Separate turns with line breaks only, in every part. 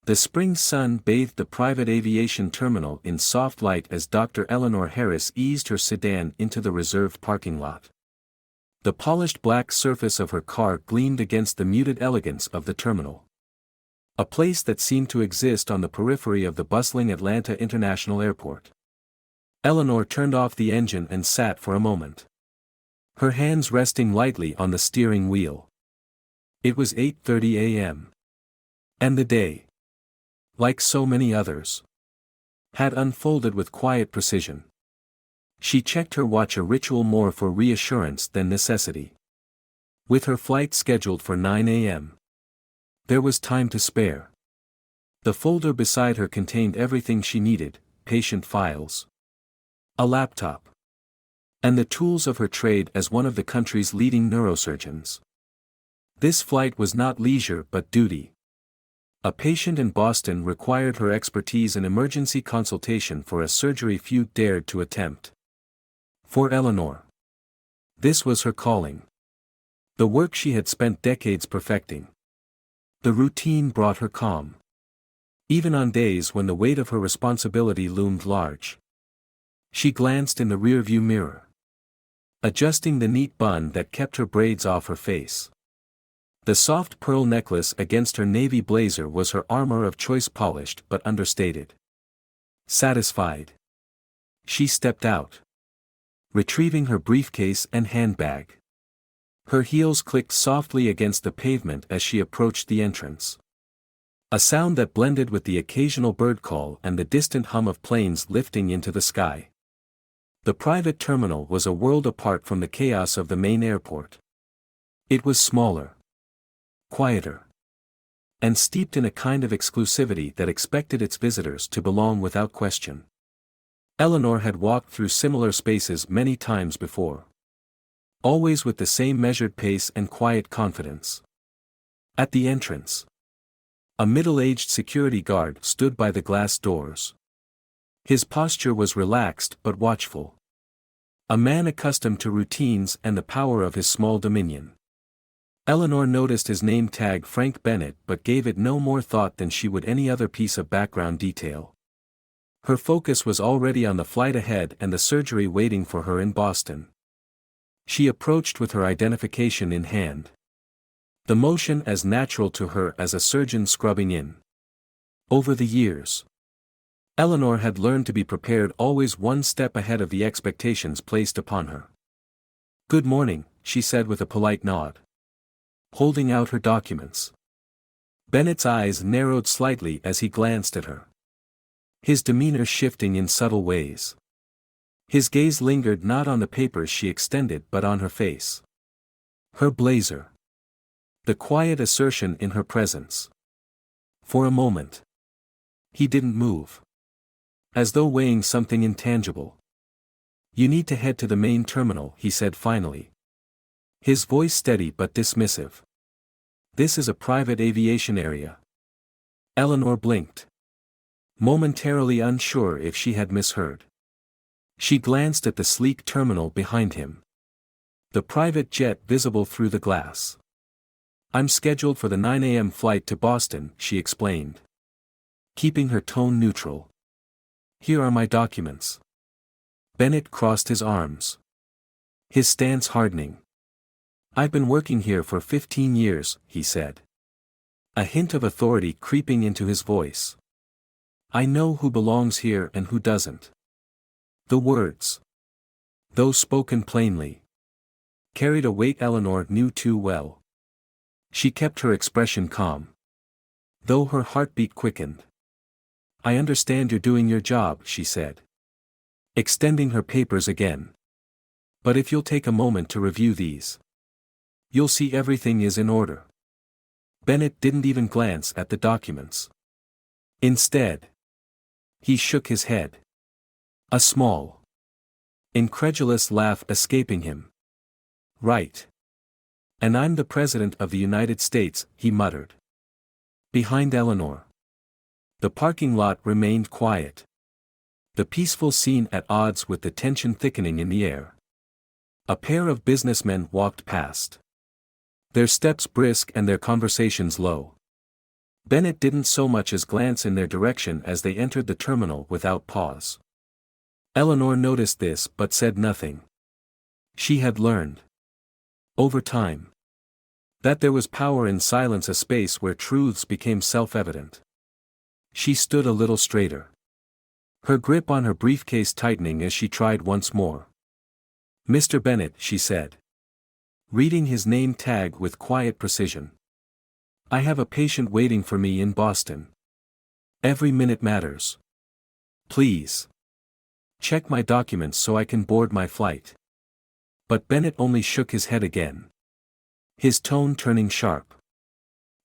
The spring sun bathed the private aviation terminal in soft light as Dr. Eleanor Harris eased her sedan into the reserved parking lot. The polished black surface of her car gleamed against the muted elegance of the terminal. A place that seemed to exist on the periphery of the bustling Atlanta International Airport. Eleanor turned off the engine and sat for a moment. Her hands resting lightly on the steering wheel. It was 8:30 a.m. And the day, like so many others, had unfolded with quiet precision. She checked her watch, a ritual more for reassurance than necessity. With her flight scheduled for 9 a.m., there was time to spare. The folder beside her contained everything she needed: patient files, a laptop, and the tools of her trade as one of the country's leading neurosurgeons. This flight was not leisure but duty. A patient in Boston required her expertise in emergency consultation for a surgery few dared to attempt. For Eleanor, this was her calling. The work she had spent decades perfecting. The routine brought her calm. Even on days when the weight of her responsibility loomed large. She glanced in the rearview mirror, adjusting the neat bun that kept her braids off her face. The soft pearl necklace against her navy blazer was her armor of choice, polished but understated. Satisfied, she stepped out, retrieving her briefcase and handbag. Her heels clicked softly against the pavement as she approached the entrance. A sound that blended with the occasional bird call and the distant hum of planes lifting into the sky. The private terminal was a world apart from the chaos of the main airport. It was smaller, quieter, and steeped in a kind of exclusivity that expected its visitors to belong without question. Eleanor had walked through similar spaces many times before. Always with the same measured pace and quiet confidence. At the entrance, a middle-aged security guard stood by the glass doors. His posture was relaxed but watchful. A man accustomed to routines and the power of his small dominion. Eleanor noticed his name tag, Frank Bennett, but gave it no more thought than she would any other piece of background detail. Her focus was already on the flight ahead and the surgery waiting for her in Boston. She approached with her identification in hand. The motion as natural to her as a surgeon scrubbing in. Over the years, Eleanor had learned to be prepared, always one step ahead of the expectations placed upon her. "Good morning," she said with a polite nod, holding out her documents. Bennett's eyes narrowed slightly as he glanced at her, his demeanor shifting in subtle ways. His gaze lingered not on the papers she extended but on her face. Her blazer. The quiet assertion in her presence. For a moment, he didn't move, as though weighing something intangible. "You need to head to the main terminal," he said finally. His voice steady but dismissive. "This is a private aviation area." Eleanor blinked, momentarily unsure if she had misheard. She glanced at the sleek terminal behind him. The private jet visible through the glass. "I'm scheduled for the 9 a.m. flight to Boston," she explained, keeping her tone neutral. "Here are my documents." Bennett crossed his arms, his stance hardening. "I've been working here for 15 years, he said, a hint of authority creeping into his voice. "I know who belongs here and who doesn't." The words, though spoken plainly, carried a weight Eleanor knew too well. She kept her expression calm, though her heartbeat quickened. "I understand you're doing your job," she said, extending her papers again. "But if you'll take a moment to review these, you'll see everything is in order." Bennett didn't even glance at the documents. Instead, he shook his head, a small, incredulous laugh escaping him. "Right. And I'm the President of the United States," he muttered. Behind Eleanor, the parking lot remained quiet. The peaceful scene at odds with the tension thickening in the air. A pair of businessmen walked past, their steps brisk and their conversations low. Bennett didn't so much as glance in their direction as they entered the terminal without pause. Eleanor noticed this but said nothing. She had learned, over time, that there was power in silence, a space where truths became self-evident. She stood a little straighter, her grip on her briefcase tightening as she tried once more. "Mr. Bennett," she said, reading his name tag with quiet precision. "I have a patient waiting for me in Boston. Every minute matters. Please check my documents so I can board my flight." But Bennett only shook his head again, his tone turning sharp.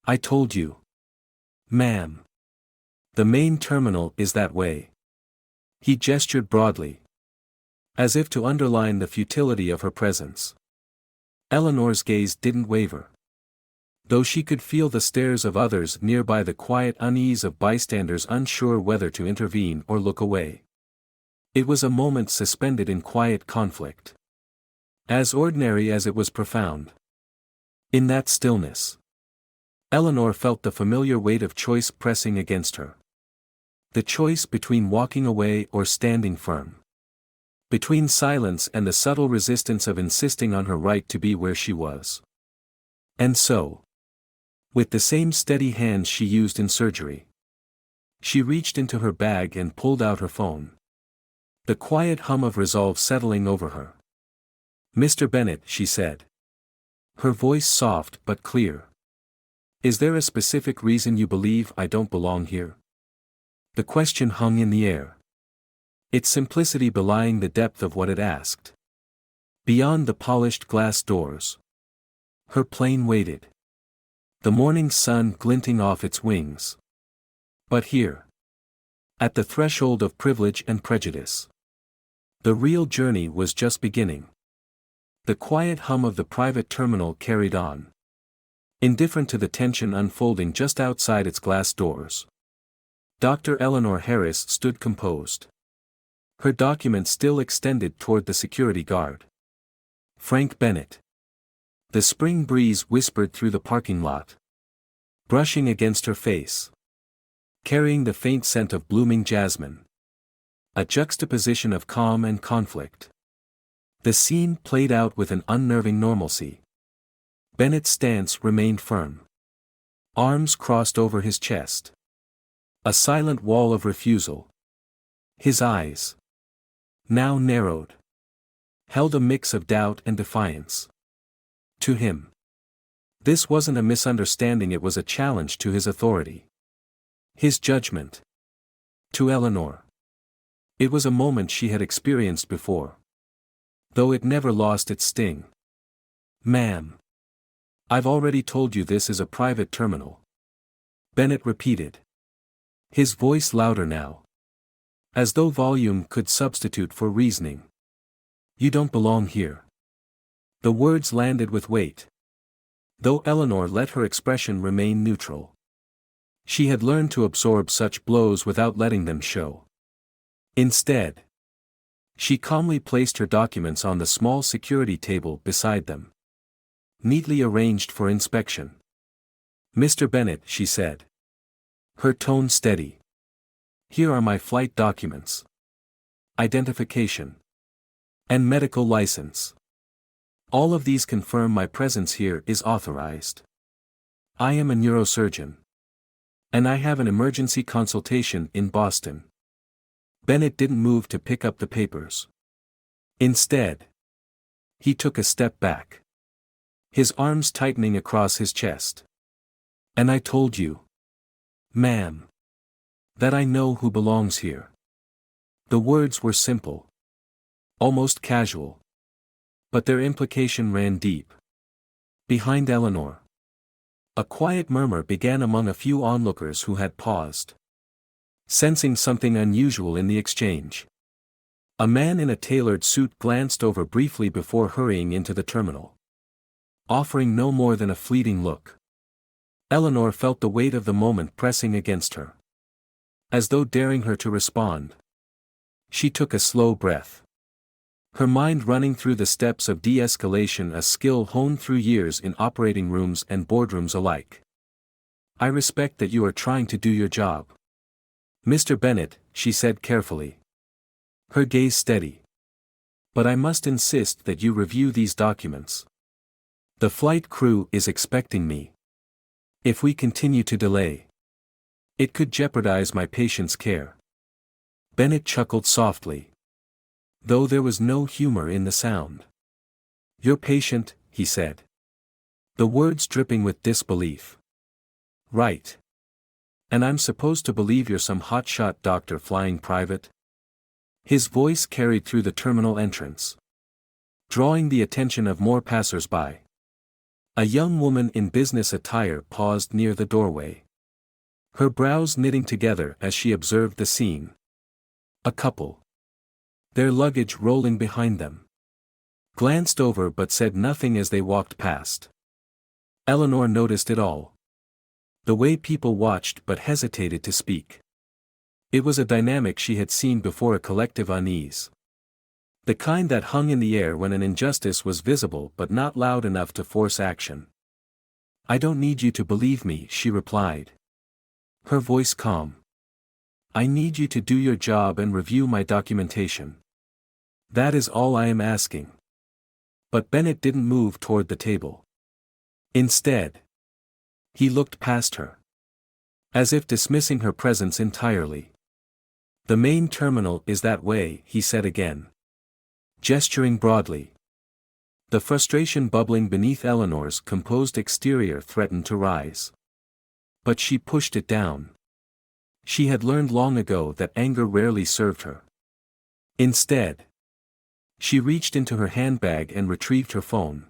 "I told you. Ma'am. The main terminal is that way." He gestured broadly, as if to underline the futility of her presence. Eleanor's gaze didn't waver, though she could feel the stares of others nearby, the quiet unease of bystanders unsure whether to intervene or look away. It was a moment suspended in quiet conflict, as ordinary as it was profound. In that stillness, Eleanor felt the familiar weight of choice pressing against her. The choice between walking away or standing firm. Between silence and the subtle resistance of insisting on her right to be where she was. And so, with the same steady hands she used in surgery, she reached into her bag and pulled out her phone. The quiet hum of resolve settling over her. "Mr. Bennett," she said, her voice soft but clear. "Is there a specific reason you believe I don't belong here?" The question hung in the air, its simplicity belying the depth of what it asked. Beyond the polished glass doors, her plane waited, the morning sun glinting off its wings. But here, at the threshold of privilege and prejudice, the real journey was just beginning. The quiet hum of the private terminal carried on, indifferent to the tension unfolding just outside its glass doors. Dr. Eleanor Harris stood composed, her document still extended toward the security guard. "Frank Bennett." The spring breeze whispered through the parking lot, brushing against her face, carrying the faint scent of blooming jasmine. A juxtaposition of calm and conflict. The scene played out with an unnerving normalcy. Bennett's stance remained firm, arms crossed over his chest. A silent wall of refusal. His eyes, now narrowed, held a mix of doubt and defiance. To him, this wasn't a misunderstanding, it was a challenge to his authority, his judgment. To Eleanor, it was a moment she had experienced before, though it never lost its sting. "Ma'am, I've already told you this is a private terminal," Bennett repeated, his voice louder now, as though volume could substitute for reasoning. "You don't belong here." The words landed with weight, though Eleanor let her expression remain neutral. She had learned to absorb such blows without letting them show. Instead, she calmly placed her documents on the small security table beside them, neatly arranged for inspection. "Mr. Bennett," she said, her tone steady, "here are my flight documents, identification, and medical license. All of these confirm my presence here is authorized. I am a neurosurgeon, and I have an emergency consultation in Boston." Bennett didn't move to pick up the papers. Instead, he took a step back, his arms tightening across his chest. "And I told you, ma'am, that I know who belongs here." The words were simple, almost casual, but their implication ran deep. Behind Eleanor, a quiet murmur began among a few onlookers who had paused, sensing something unusual in the exchange. A man in a tailored suit glanced over briefly before hurrying into the terminal, offering no more than a fleeting look. Eleanor felt the weight of the moment pressing against her, as though daring her to respond. She took a slow breath, her mind running through the steps of de-escalation, a skill honed through years in operating rooms and boardrooms alike. I respect that you are trying to do your job. Mr. Bennett, she said carefully. Her gaze steady. But I must insist that you review these documents. The flight crew is expecting me. If we continue to delay, it could jeopardize my patient's care. Bennett chuckled softly, though there was no humor in the sound. Your patient, he said. The words dripping with disbelief. Right. And I'm supposed to believe you're some hotshot doctor flying private? His voice carried through the terminal entrance, drawing the attention of more passers-by. A young woman in business attire paused near the doorway, her brows knitting together as she observed the scene. A couple, their luggage rolling behind them, glanced over but said nothing as they walked past. Eleanor noticed it all. The way people watched but hesitated to speak. It was a dynamic she had seen before, a collective unease. The kind that hung in the air when an injustice was visible but not loud enough to force action. I don't need you to believe me, she replied, her voice calm. I need you to do your job and review my documentation. That is all I am asking. But Bennett didn't move toward the table. Instead, he looked past her, as if dismissing her presence entirely. The main terminal is that way, he said again, gesturing broadly. The frustration bubbling beneath Eleanor's composed exterior threatened to rise. But she pushed it down. She had learned long ago that anger rarely served her. Instead, she reached into her handbag and retrieved her phone.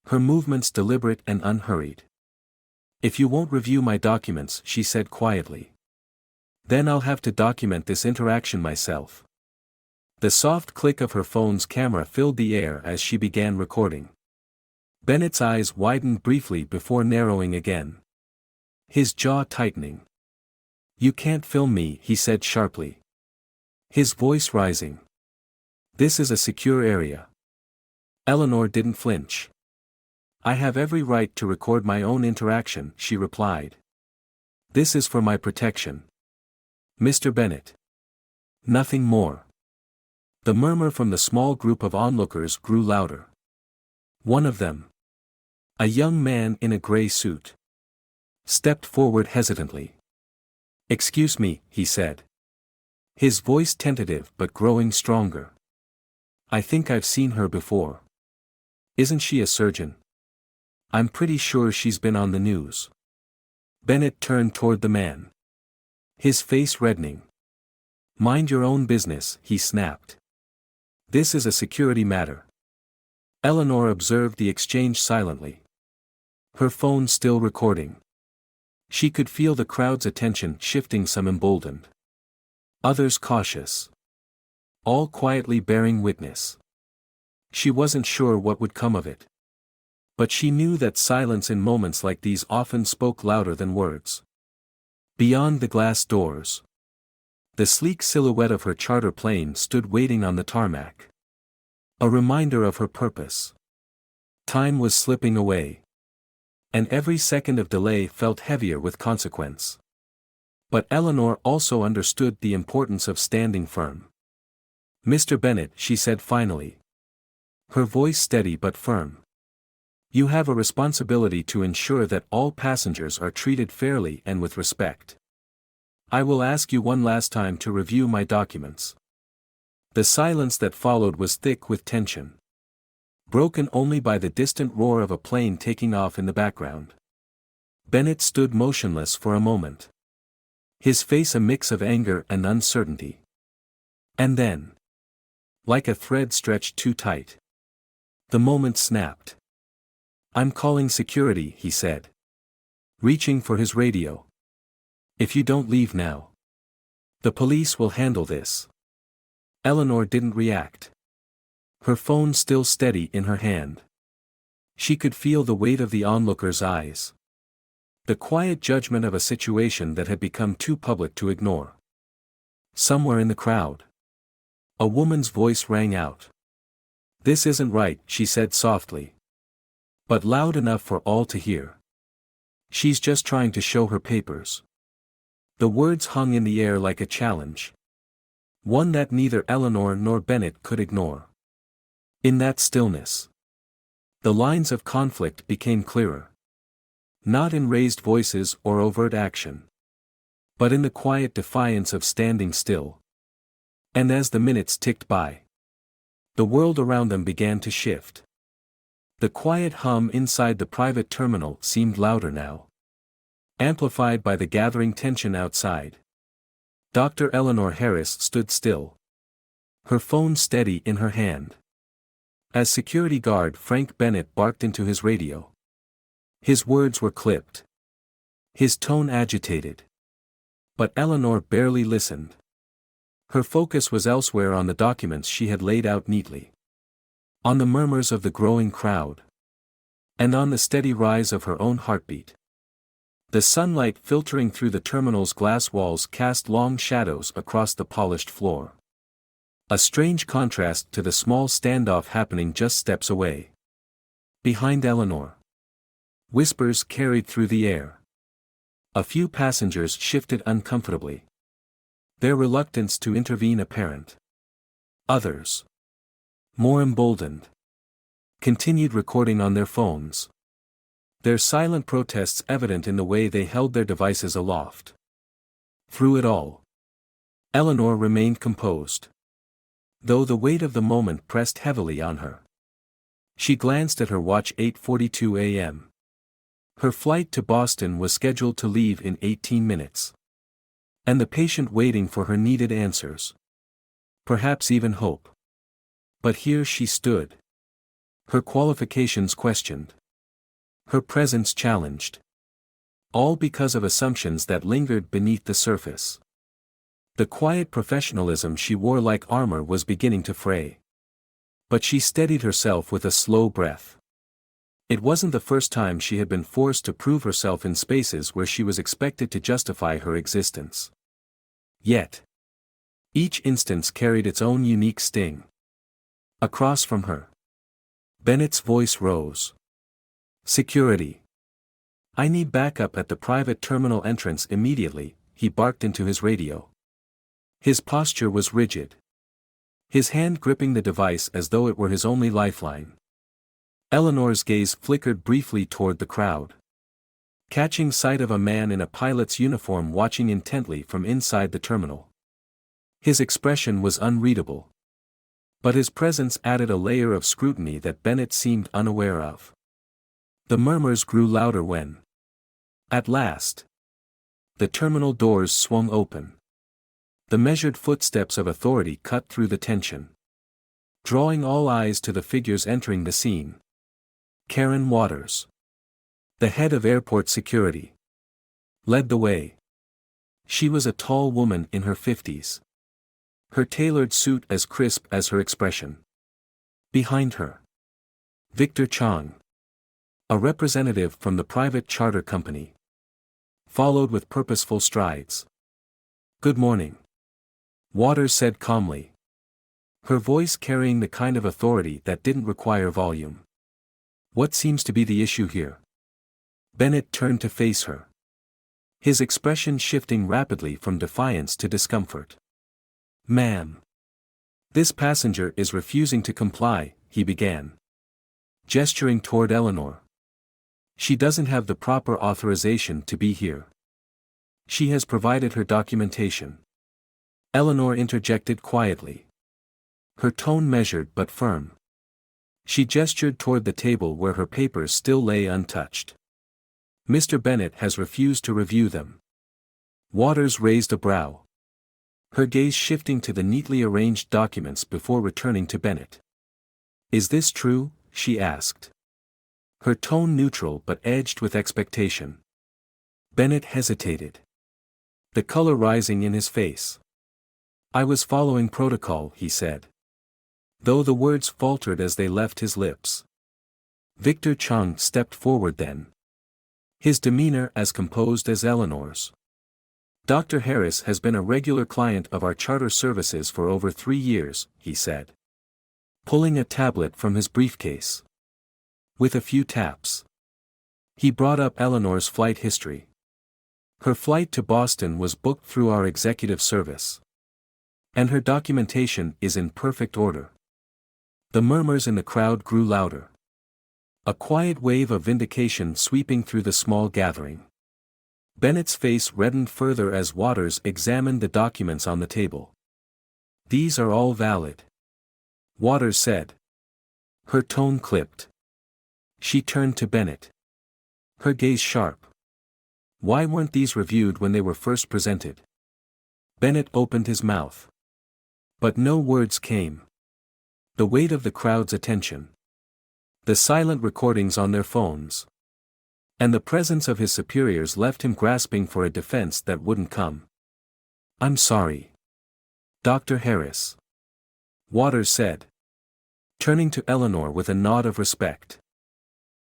Her movements deliberate and unhurried. If you won't review my documents, she said quietly, then I'll have to document this interaction myself. The soft click of her phone's camera filled the air as she began recording. Bennett's eyes widened briefly before narrowing again, his jaw tightening. You can't film me, he said sharply, his voice rising. This is a secure area. Eleanor didn't flinch. I have every right to record my own interaction, she replied. This is for my protection. Mr. Bennett. Nothing more. The murmur from the small group of onlookers grew louder. One of them, a young man in a gray suit, stepped forward hesitantly. Excuse me, he said, his voice tentative but growing stronger. I think I've seen her before. Isn't she a surgeon? I'm pretty sure she's been on the news. Bennett turned toward the man, his face reddening. Mind your own business, he snapped. This is a security matter. Eleanor observed the exchange silently, her phone still recording. She could feel the crowd's attention shifting, some emboldened, others cautious, all quietly bearing witness. She wasn't sure what would come of it, but she knew that silence in moments like these often spoke louder than words. Beyond the glass doors, the sleek silhouette of her charter plane stood waiting on the tarmac, a reminder of her purpose. Time was slipping away, and every second of delay felt heavier with consequence. But Eleanor also understood the importance of standing firm. Mr. Bennett, she said finally, her voice steady but firm. You have a responsibility to ensure that all passengers are treated fairly and with respect. I will ask you one last time to review my documents. The silence that followed was thick with tension, broken only by the distant roar of a plane taking off in the background. Bennett stood motionless for a moment, his face a mix of anger and uncertainty. And then, like a thread stretched too tight, the moment snapped. I'm calling security, he said, reaching for his radio. If you don't leave now, the police will handle this. Eleanor didn't react, her phone still steady in her hand. She could feel the weight of the onlookers' eyes, the quiet judgment of a situation that had become too public to ignore. Somewhere in the crowd, a woman's voice rang out. This isn't right, she said softly, but loud enough for all to hear. She's just trying to show her papers. The words hung in the air like a challenge. One that neither Eleanor nor Bennett could ignore. In that stillness, the lines of conflict became clearer. Not in raised voices or overt action, but in the quiet defiance of standing still. And as the minutes ticked by, the world around them began to shift. The quiet hum inside the private terminal seemed louder now, amplified by the gathering tension outside. Dr. Eleanor Harris stood still, her phone steady in her hand. As security guard Frank Bennett barked into his radio. His words were clipped, his tone agitated. But Eleanor barely listened. Her focus was elsewhere, on the documents she had laid out neatly, on the murmurs of the growing crowd, and on the steady rise of her own heartbeat. The sunlight filtering through the terminal's glass walls cast long shadows across the polished floor. A strange contrast to the small standoff happening just steps away. Behind Eleanor, whispers carried through the air. A few passengers shifted uncomfortably, their reluctance to intervene apparent. Others, more emboldened, continued recording on their phones, their silent protests evident in the way they held their devices aloft. Through it all, Eleanor remained composed, though the weight of the moment pressed heavily on her. She glanced at her watch. 8:42 a.m. Her flight to Boston was scheduled to leave in 18 minutes. And the patient waiting for her needed answers. Perhaps even hope. But here she stood. Her qualifications questioned. Her presence challenged. All because of assumptions that lingered beneath the surface. The quiet professionalism she wore like armor was beginning to fray. But she steadied herself with a slow breath. It wasn't the first time she had been forced to prove herself in spaces where she was expected to justify her existence. Yet, each instance carried its own unique sting. Across from her, Bennett's voice rose. Security. I need backup at the private terminal entrance immediately, he barked into his radio. His posture was rigid, his hand gripping the device as though it were his only lifeline. Eleanor's gaze flickered briefly toward the crowd, catching sight of a man in a pilot's uniform watching intently from inside the terminal. His expression was unreadable, but his presence added a layer of scrutiny that Bennett seemed unaware of. The murmurs grew louder when, at last, the terminal doors swung open. The measured footsteps of authority cut through the tension, drawing all eyes to the figures entering the scene. Karen Waters, the head of airport security, led the way. She was a tall woman in her 50s. Her tailored suit as crisp as her expression. Behind her, Victor Chang, a representative from the private charter company, followed with purposeful strides. Good morning, Waters said calmly, her voice carrying the kind of authority that didn't require volume. What seems to be the issue here? Bennett turned to face her, his expression shifting rapidly from defiance to discomfort. Ma'am, this passenger is refusing to comply, he began, gesturing toward Eleanor. She doesn't have the proper authorization to be here. She has provided her documentation. Eleanor interjected quietly, her tone measured but firm. She gestured toward the table where her papers still lay untouched. Mr. Bennett has refused to review them. Waters raised a brow, her gaze shifting to the neatly arranged documents before returning to Bennett. Is this true? She asked, her tone neutral but edged with expectation. Bennett hesitated, the color rising in his face. I was following protocol, he said, though the words faltered as they left his lips. Victor Chang stepped forward then, his demeanor as composed as Eleanor's. Dr. Harris has been a regular client of our charter services for over 3 years, he said, pulling a tablet from his briefcase. With a few taps, He brought up Eleanor's flight history. Her flight to Boston was booked through our executive service. And her documentation is in perfect order. The murmurs in the crowd grew louder. A quiet wave of vindication sweeping through the small gathering. Bennett's face reddened further as Waters examined the documents on the table. "These are all valid," Waters said. Her tone clipped. She turned to Bennett. Her gaze sharp. "Why weren't these reviewed when they were first presented?" Bennett opened his mouth. But no words came. The weight of the crowd's attention. The silent recordings on their phones. And the presence of his superiors left him grasping for a defense that wouldn't come. "I'm sorry, Dr. Harris," Waters said, turning to Eleanor with a nod of respect.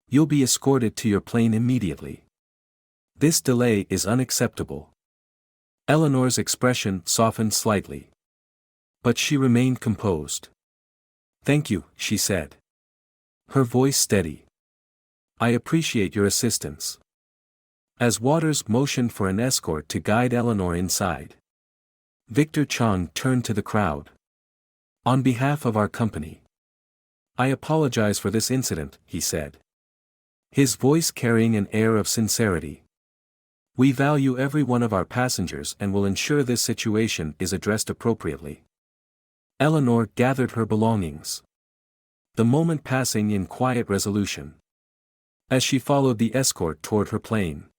"You'll be escorted to your plane immediately. This delay is unacceptable." Eleanor's expression softened slightly. But she remained composed. "Thank you," she said. Her voice steady. "I appreciate your assistance." As Waters motioned for an escort to guide Eleanor inside, Victor Chang turned to the crowd. "On behalf of our company, I apologize for this incident," he said. His voice carrying an air of sincerity. "We value every one of our passengers and will ensure this situation is addressed appropriately." Eleanor gathered her belongings. The moment passing in quiet resolution. As she followed the escort toward her plane,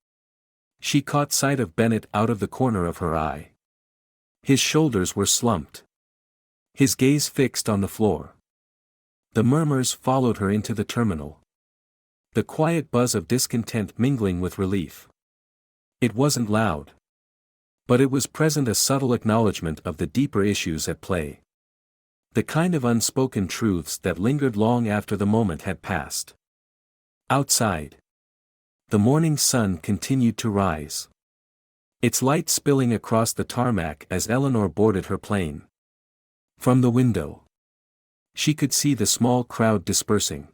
she caught sight of Bennett out of the corner of her eye. His shoulders were slumped. His gaze fixed on the floor. The murmurs followed her into the terminal. The quiet buzz of discontent mingling with relief. It wasn't loud. But it was present, a subtle acknowledgement of the deeper issues at play. The kind of unspoken truths that lingered long after the moment had passed. Outside, the morning sun continued to rise. Its light spilling across the tarmac as Eleanor boarded her plane. From the window, she could see the small crowd dispersing.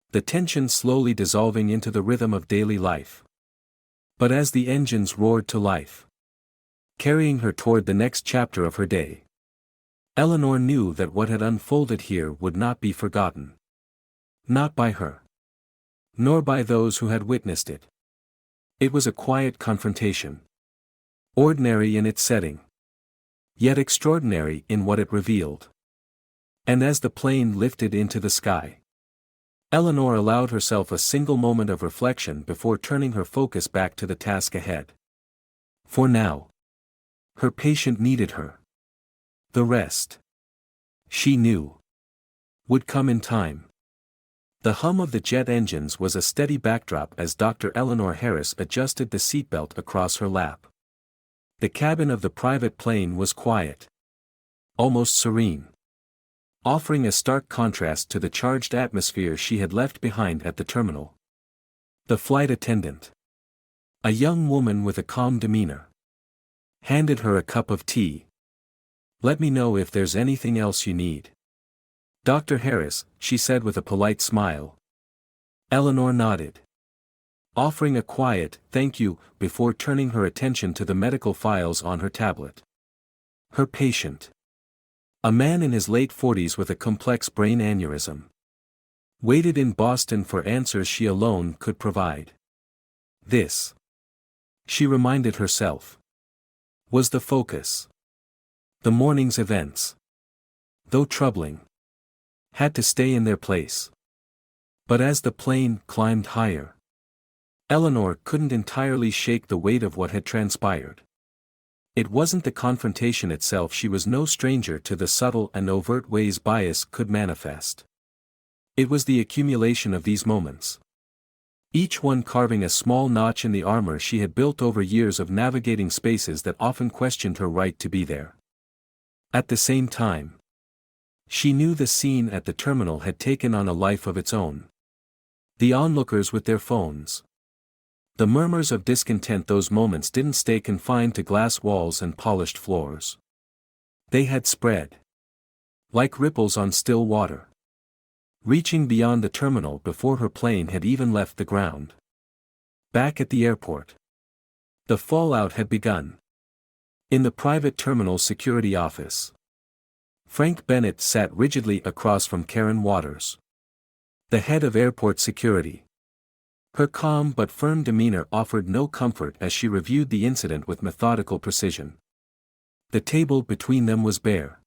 The tension slowly dissolving into the rhythm of daily life. But as the engines roared to life, carrying her toward the next chapter of her day, Eleanor knew that what had unfolded here would not be forgotten. Not by her. Nor by those who had witnessed it. It was a quiet confrontation. Ordinary in its setting. Yet extraordinary in what it revealed. And as the plane lifted into the sky, Eleanor allowed herself a single moment of reflection before turning her focus back to the task ahead. For now, her patient needed her. The rest, she knew, would come in time. The hum of the jet engines was a steady backdrop as Dr. Eleanor Harris adjusted the seatbelt across her lap. The cabin of the private plane was quiet. Almost serene. Offering a stark contrast to the charged atmosphere she had left behind at the terminal. The flight attendant, a young woman with a calm demeanor, handed her a cup of tea. "Let me know if there's anything else you need, Dr. Harris," she said with a polite smile. Eleanor nodded, offering a quiet "thank you" before turning her attention to the medical files on her tablet. Her patient, a man in his late 40s with a complex brain aneurysm, waited in Boston for answers she alone could provide. This, she reminded herself, was the focus. The morning's events, though troubling, had to stay in their place. But as the plane climbed higher, Eleanor couldn't entirely shake the weight of what had transpired. It wasn't the confrontation itself. She was no stranger to the subtle and overt ways bias could manifest. It was the accumulation of these moments. Each one carving a small notch in the armor she had built over years of navigating spaces that often questioned her right to be there. At the same time, she knew the scene at the terminal had taken on a life of its own. The onlookers with their phones. The murmurs of discontent. Those moments didn't stay confined to glass walls and polished floors. They had spread, like ripples on still water, reaching beyond the terminal before her plane had even left the ground. Back at the airport. The fallout had begun. In the private terminal security office. Frank Bennett sat rigidly across from Karen Waters, the head of airport security. Her calm but firm demeanor offered no comfort as she reviewed the incident with methodical precision. The table between them was bare,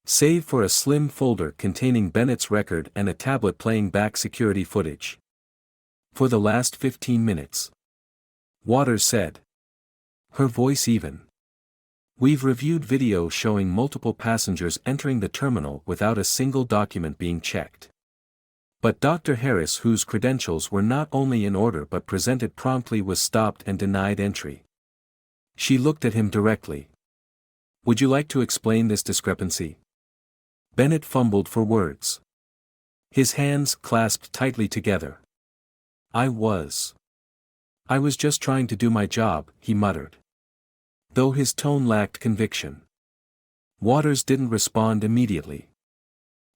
save for a slim folder containing Bennett's record and a tablet playing back security footage. For the last 15 minutes. Waters said. Her voice even. We've reviewed video showing multiple passengers entering the terminal without a single document being checked. But Dr. Harris, whose credentials were not only in order but presented promptly, was stopped and denied entry. She looked at him directly. Would you like to explain this discrepancy? Bennett fumbled for words. His hands clasped tightly together. I was just trying to do my job, he muttered. Though his tone lacked conviction. Waters didn't respond immediately.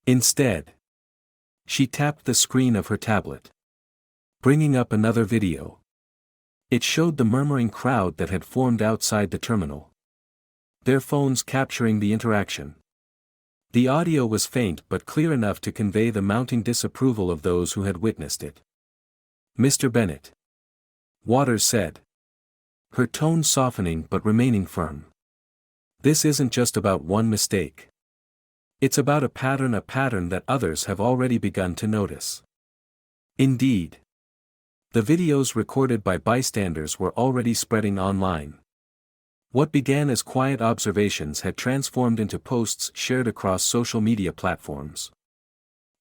Instead, she tapped the screen of her tablet, bringing up another video. It showed the murmuring crowd that had formed outside the terminal, their phones capturing the interaction. The audio was faint but clear enough to convey the mounting disapproval of those who had witnessed it. Mr. Bennett, Waters said, her tone softening but remaining firm. This isn't just about one mistake. It's about a pattern that others have already begun to notice. Indeed, the videos recorded by bystanders were already spreading online. What began as quiet observations had transformed into posts shared across social media platforms,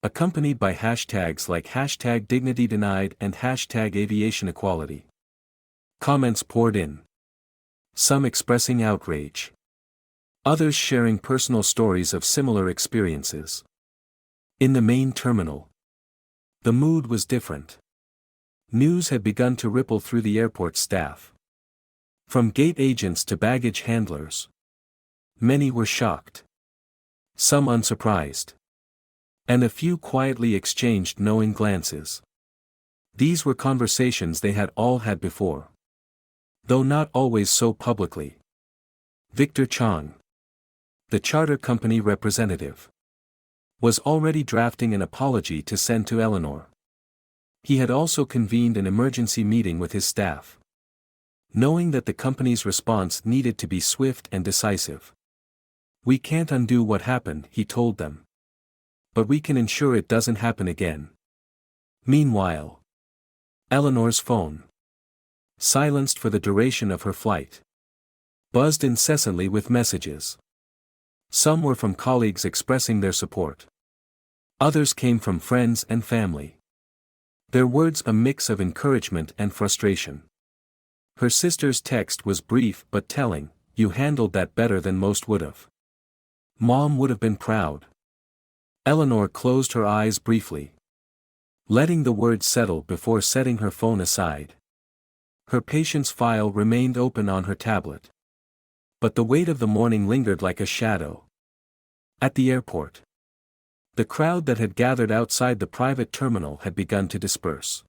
accompanied by hashtags like #DignityDenied and #AviationEquality. Comments poured in. Some expressing outrage. Others sharing personal stories of similar experiences. In the main terminal, the mood was different. News had begun to ripple through the airport staff. From gate agents to baggage handlers. Many were shocked. Some unsurprised. And a few quietly exchanged knowing glances. These were conversations they had all had before. Though not always so publicly. Victor Chang, the charter company representative, was already drafting an apology to send to Eleanor. He had also convened an emergency meeting with his staff, knowing that the company's response needed to be swift and decisive. We can't undo what happened, he told them. But we can ensure it doesn't happen again. Meanwhile, Eleanor's phone, silenced for the duration of her flight, buzzed incessantly with messages. Some were from colleagues expressing their support. Others came from friends and family. Their words a mix of encouragement and frustration. Her sister's text was brief but telling, "You handled that better than most would've. Mom would have been proud." Eleanor closed her eyes briefly, letting the words settle before setting her phone aside. Her patient's file remained open on her tablet. But the weight of the morning lingered like a shadow. At the airport, the crowd that had gathered outside the private terminal had begun to disperse.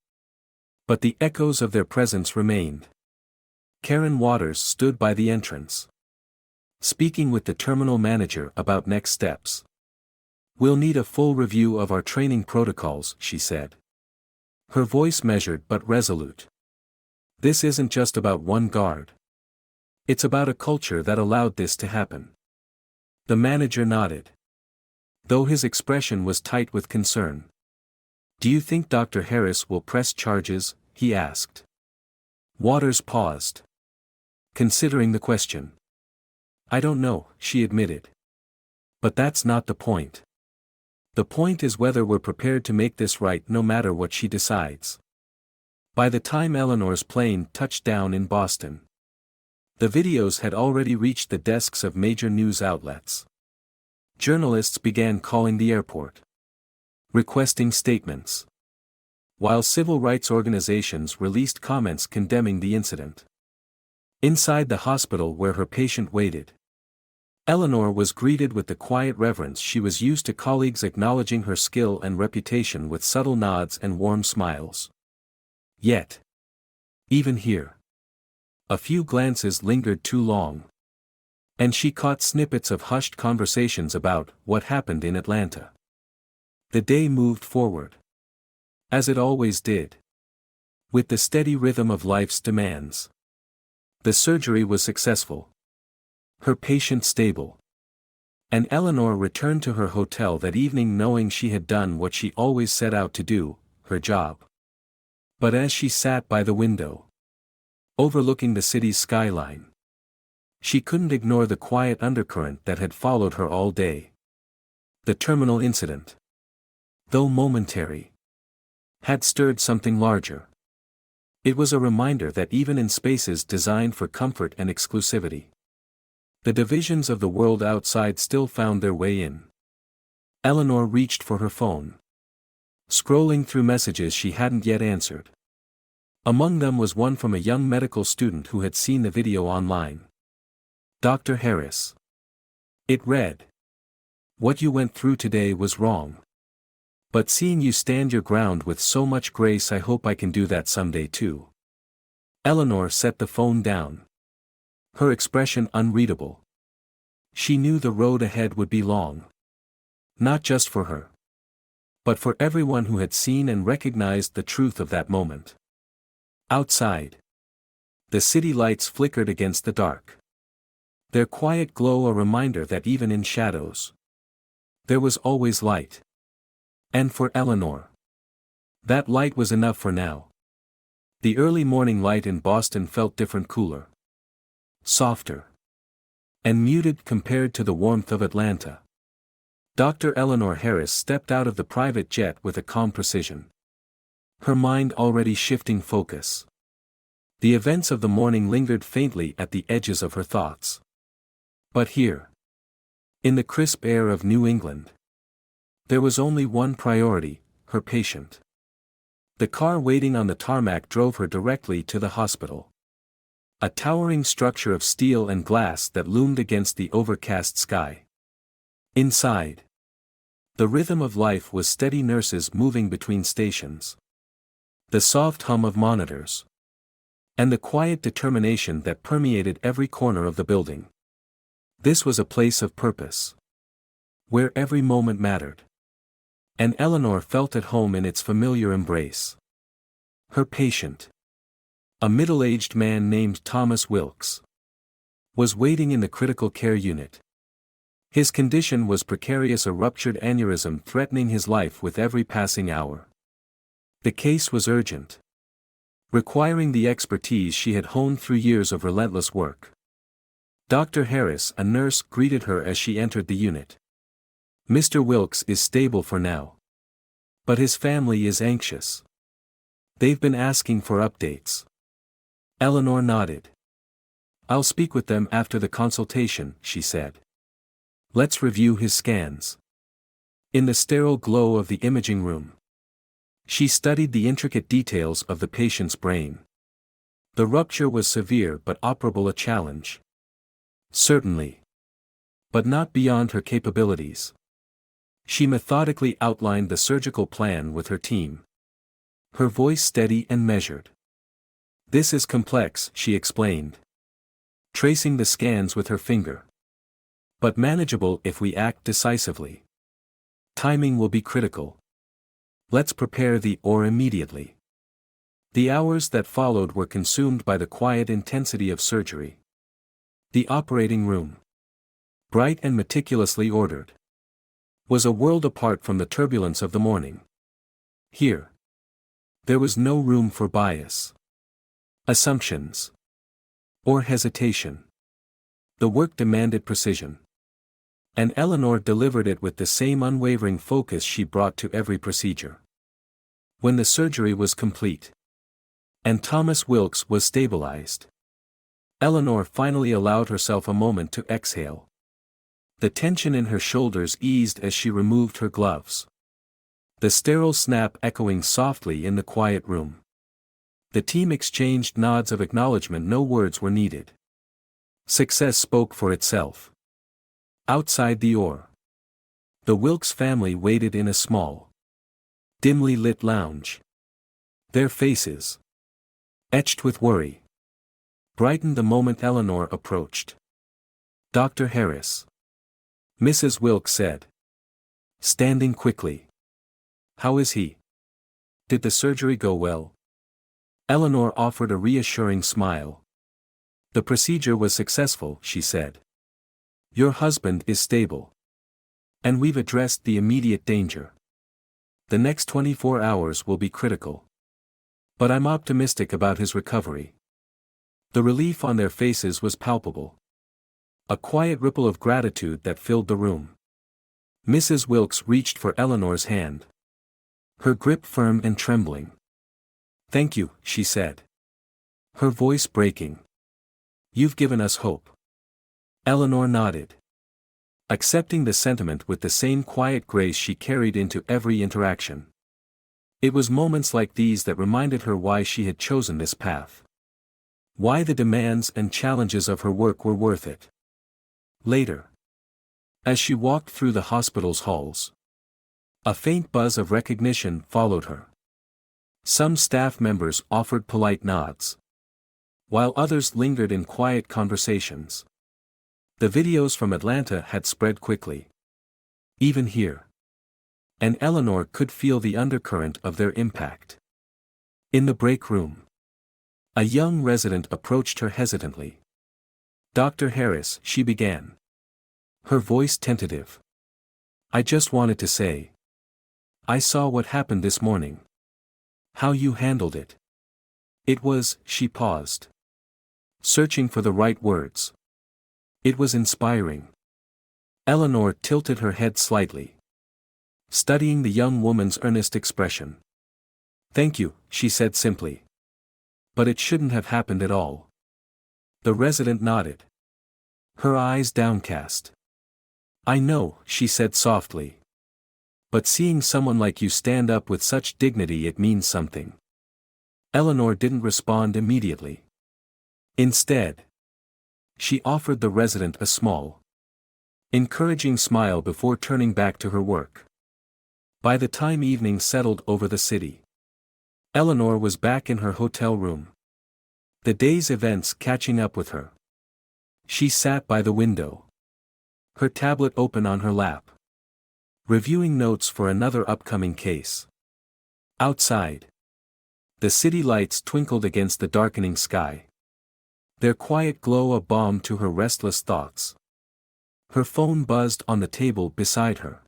But the echoes of their presence remained. Karen Waters stood by the entrance, speaking with the terminal manager about next steps. "We'll need a full review of our training protocols," she said. Her voice measured but resolute. This isn't just about one guard. It's about a culture that allowed this to happen. The manager nodded, though his expression was tight with concern. "Do you think Dr. Harris will press charges?" he asked. Waters paused, considering the question. "I don't know," she admitted. "But that's not the point. The point is whether we're prepared to make this right no matter what she decides." By the time Eleanor's plane touched down in Boston, the videos had already reached the desks of major news outlets. Journalists began calling the airport, requesting statements, while civil rights organizations released comments condemning the incident. Inside the hospital where her patient waited, Eleanor was greeted with the quiet reverence she was used to, colleagues acknowledging her skill and reputation with subtle nods and warm smiles. Yet, Even here. A few glances lingered too long. And she caught snippets of hushed conversations about what happened in Atlanta. The day moved forward. As it always did. With the steady rhythm of life's demands. The surgery was successful. Her patient stable. And Eleanor returned to her hotel that evening knowing she had done what she always set out to do, her job. But as she sat by the window, overlooking the city's skyline, she couldn't ignore the quiet undercurrent that had followed her all day. The terminal incident, though momentary, had stirred something larger. It was a reminder that even in spaces designed for comfort and exclusivity, the divisions of the world outside still found their way in. Eleanor reached for her phone, scrolling through messages she hadn't yet answered. Among them was one from a young medical student who had seen the video online. Dr. Harris. It read. What you went through today was wrong. But seeing you stand your ground with so much grace, I hope I can do that someday too. Eleanor set the phone down. Her expression unreadable. She knew the road ahead would be long. Not just for her, but for everyone who had seen and recognized the truth of that moment. Outside, the city lights flickered against the dark. Their quiet glow a reminder that even in shadows, there was always light. And for Eleanor, that light was enough for now. The early morning light in Boston felt different, cooler, softer, and muted compared to the warmth of Atlanta. Dr. Eleanor Harris stepped out of the private jet with a calm precision. Her mind already shifting focus. The events of the morning lingered faintly at the edges of her thoughts. But here, in the crisp air of New England, there was only one priority, her patient. The car waiting on the tarmac drove her directly to the hospital. A towering structure of steel and glass that loomed against the overcast sky. Inside, the rhythm of life was steady, nurses moving between stations, the soft hum of monitors, and the quiet determination that permeated every corner of the building. This was a place of purpose, where every moment mattered. And Eleanor felt at home in its familiar embrace. Her patient, a middle-aged man named Thomas Wilkes, was waiting in the critical care unit. His condition was precarious, a ruptured aneurysm threatening his life with every passing hour. The case was urgent, requiring the expertise she had honed through years of relentless work. Dr. Harris, a nurse, greeted her as she entered the unit. Mr. Wilkes is stable for now. But his family is anxious. They've been asking for updates. Eleanor nodded. I'll speak with them after the consultation, she said. Let's review his scans. In the sterile glow of the imaging room, she studied the intricate details of the patient's brain. The rupture was severe but operable, a challenge. Certainly. But not beyond her capabilities. She methodically outlined the surgical plan with her team. Her voice steady and measured. This is complex, she explained, tracing the scans with her finger. But manageable if we act decisively. Timing will be critical. Let's prepare the OR immediately. The hours that followed were consumed by the quiet intensity of surgery. The operating room, bright and meticulously ordered, was a world apart from the turbulence of the morning. Here, there was no room for bias, assumptions, or hesitation. The work demanded precision. And Eleanor delivered it with the same unwavering focus she brought to every procedure. When the surgery was complete, and Thomas Wilkes was stabilized, Eleanor finally allowed herself a moment to exhale. The tension in her shoulders eased as she removed her gloves. The sterile snap echoing softly in the quiet room. The team exchanged nods of acknowledgement, no words were needed. Success spoke for itself. Outside the OR, the Wilkes family waited in a small, dimly lit lounge. Their faces, etched with worry, brightened the moment Eleanor approached. "Dr. Harris," Mrs. Wilkes said, standing quickly. "How is he? Did the surgery go well?" Eleanor offered a reassuring smile. "The procedure was successful," she said. "Your husband is stable. And we've addressed the immediate danger. The next 24 hours will be critical. But I'm optimistic about his recovery." The relief on their faces was palpable. A quiet ripple of gratitude that filled the room. Mrs. Wilkes reached for Eleanor's hand, her grip firm and trembling. "Thank you," she said, her voice breaking. "You've given us hope." Eleanor nodded, accepting the sentiment with the same quiet grace she carried into every interaction. It was moments like these that reminded her why she had chosen this path. Why the demands and challenges of her work were worth it. Later, as she walked through the hospital's halls, a faint buzz of recognition followed her. Some staff members offered polite nods, while others lingered in quiet conversations. The videos from Atlanta had spread quickly, even here, and Eleanor could feel the undercurrent of their impact. In the break room, a young resident approached her hesitantly. "Dr. Harris," she began, her voice tentative, "I just wanted to say, I saw what happened this morning. How you handled it. It was," she paused, searching for the right words. "It was inspiring." Eleanor tilted her head slightly, studying the young woman's earnest expression. "Thank you," she said simply. "But it shouldn't have happened at all." The resident nodded, her eyes downcast. "I know," she said softly. "But seeing someone like you stand up with such dignity, it means something." Eleanor didn't respond immediately. Instead, she offered the resident a small, encouraging smile before turning back to her work. By the time evening settled over the city, Eleanor was back in her hotel room, the day's events catching up with her. She sat by the window, her tablet open on her lap, reviewing notes for another upcoming case. Outside, the city lights twinkled against the darkening sky, their quiet glow a balm to her restless thoughts. Her phone buzzed on the table beside her,